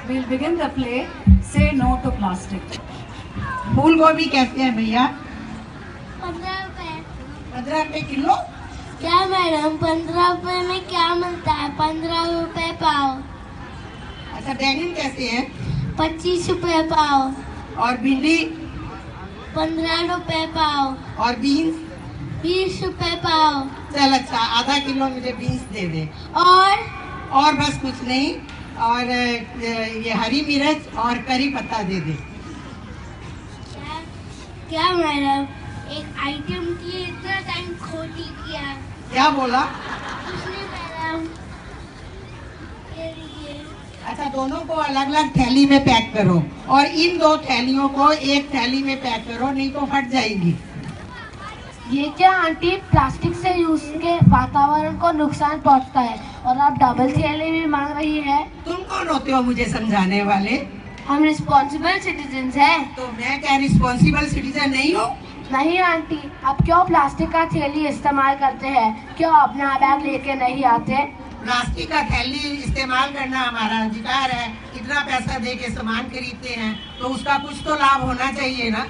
We'll begin the play. Say no to plastic. फूल गोभी कैसे है भैया? 15 रुपए। 15 रुपए किलो? क्या मैडम, 15 रुपए में क्या मिलता है? 15 रुपए पाव। अच्छा, बैंगन कैसे है? 25 रुपए पाव। और भिंडी? 15 रुपए पाव। और बीन्स? 20 रुपए पाव। चल अच्छा, आधा किलो मुझे बीन्स दे दे। और बस कुछ नहीं। और ये हरी मिर्च और करी पत्ता दे दे। क्या मैडम, एक आइटम की इतना टाइम खोटी किया। क्या बोला? कुछ नहीं मैडम, ये लीजिए। अच्छा, दोनों को अलग अलग थैली में पैक करो और इन 2 थैलियों को एक थैली में पैक करो, नहीं तो फट जाएगी। ये क्या आंटी, प्लास्टिक से यूज के वातावरण को नुकसान पहुंचता है और आप डबल थैली भी मांग रही है। तुम कौन होते हो मुझे समझाने वाले? हम रिस्पॉन्सिबल सिटीजन हैं। तो मैं क्या रिस्पॉन्सिबल सिटीजन नहीं हूँ? नहीं आंटी, आप क्यों प्लास्टिक का थैली इस्तेमाल करते हैं? क्यों अपना बैग लेके नहीं आते? प्लास्टिक का थैली इस्तेमाल करना हमारा अधिकार है। इतना पैसा दे के सामान खरीदते हैं तो उसका कुछ तो लाभ होना चाहिए ना।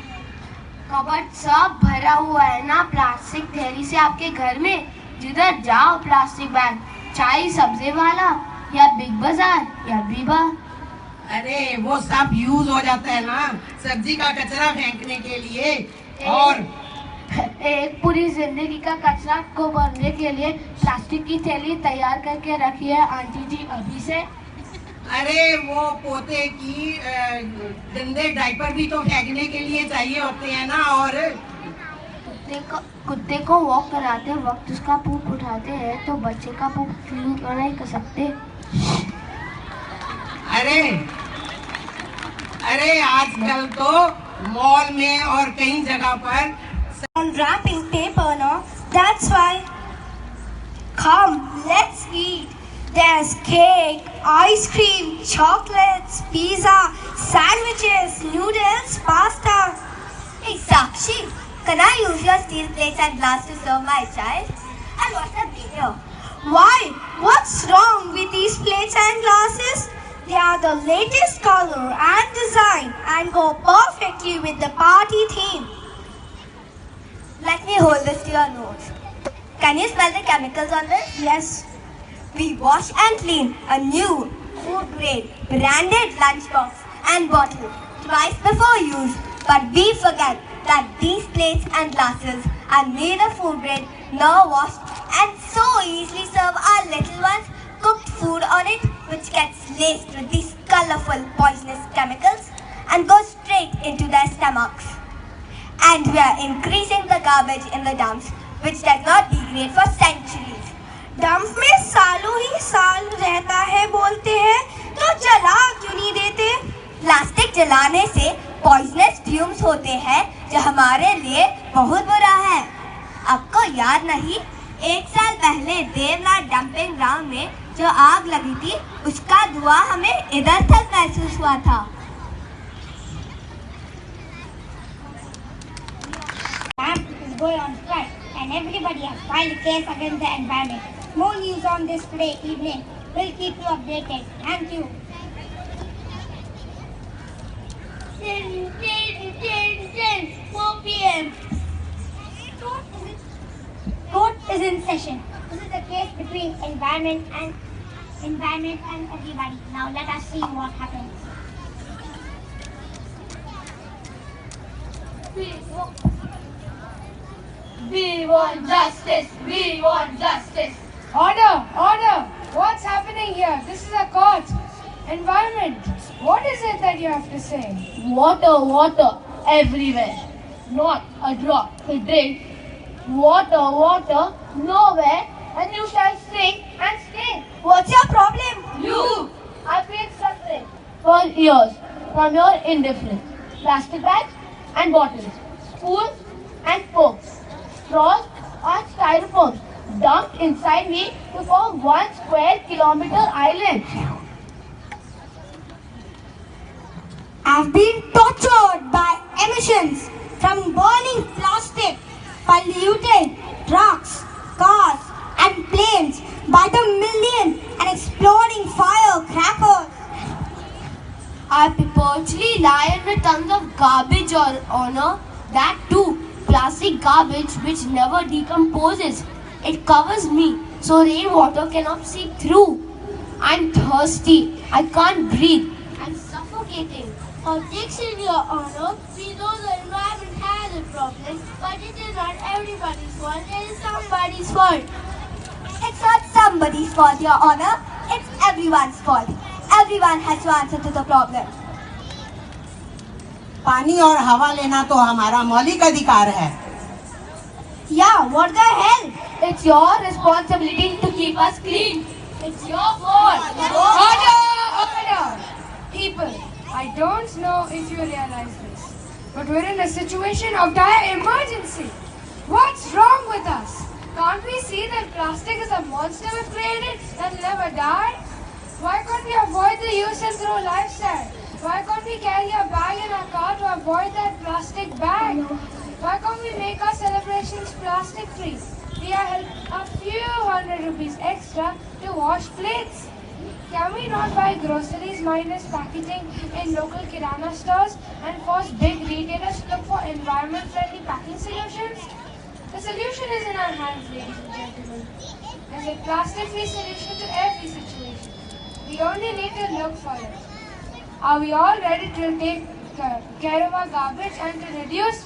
कबर्ड सब भरा हुआ है ना प्लास्टिक थैली से आपके घर में। जिधर जाओ प्लास्टिक बैग, चाय सब्जी वाला या बिग बाजार या बीबा। अरे वो सब यूज हो जाता है ना, सब्जी का कचरा फेंकने के लिए। और एक पूरी जिंदगी का कचरा को भरने के लिए प्लास्टिक की थैली तैयार करके रखी है आंटी जी अभी से। अरे वो पोते की गंदे डायपर भी तो फेंकने के लिए चाहिए होते हैं ना। और कुत्ते को वॉक कराते वक्त उसका पूप उठाते हैं तो बच्चे का पूप क्यों नहीं कर सकते? अरे आजकल तो मॉल में और कई जगह पर Unwrapping paper, no? That's why. Come, let's eat. There's cake, ice cream, chocolates, pizza, sandwiches, noodles, pasta. Hey Sakshi, can I use your steel plates and glass to serve my child? And what's the big deal? Why? What's wrong with these plates and glasses? They are the latest color and design and go perfectly with the party theme. Let me hold this to your nose. Can you smell the chemicals on this? Yes. We wash and clean a new food grade branded lunchbox and bottle twice before use. But we forget that these plates and glasses are made of food grade, not washed, and so easily serve our little ones cooked food on it, which gets laced with these colorful poisonous chemicals and goes straight into their stomachs. And we are increasing the garbage in the dumps, which does not degrade for centuries. Dump में सालों ही साल रहता है बोलते हैं, तो जला क्यों नहीं देते? प्लास्टिक जलाने से पॉइजनस फ्यूम्स होते हैं जो हमारे लिए बहुत बुरा है। आपको याद नहीं, 1 साल पहले देवनाथ डंपिंग ग्राउंड में जो आग लगी थी, उसका धुआं हमें इधर तक महसूस हुआ था। Is going on strike and everybody has filed a case against the environment. More news on this today evening. We'll keep you updated. Thank you. 4 p.m. Court is in session. This is a case between environment and everybody. Now let us see what happens. We want justice! We want justice! Order! Order! What's happening here? This is a court. Environment. What is it that you have to say? Water, water everywhere. Not a drop to drink. Water, water nowhere, and you shall sing and sting. What's your problem? You! I've been suffering for years from your indifference. Plastic bags and bottles, spoons and forks, straws and styrofoam dumped inside me to form 1 square kilometer island. I've been tortured by emissions from burning plastic, polluted trucks, cars and planes by the million and exploding firecrackers. I purposely lie under tons of garbage, Your Honor. That too, plastic garbage which never decomposes. It covers me so rainwater cannot seep through. I'm thirsty. I can't breathe. I'm suffocating. Objection, Your Honor. We know the environment has a problem, but it is not everybody's fault. It is somebody's fault. It's not somebody's fault, Your Honor. It's everyone's fault. Everyone has to answer to the problem. पानी और हवा लेना तो हमारा मौलिक अधिकार है. Yeah, what the hell? It's your responsibility to keep us clean. It's your fault. Order! People, I don't know if you realize this, but we're in a situation of dire emergency. What's wrong with us? Can't we see that plastic is a monster we've created that will never die? Why can't we avoid the use and throw lifestyle? Why can't we carry a bag in our car to avoid that plastic bag? Why can't we make our celebrations plastic free? We are helping a few hundred rupees extra to wash plates. Can we not buy groceries minus packaging in local kirana stores and force big retailers to look for environment-friendly packing solutions? The solution is in our hands, ladies and gentlemen. There's a plastic-free solution to every situation. We only need to look for it. Are we all ready to take care of our garbage and to reduce?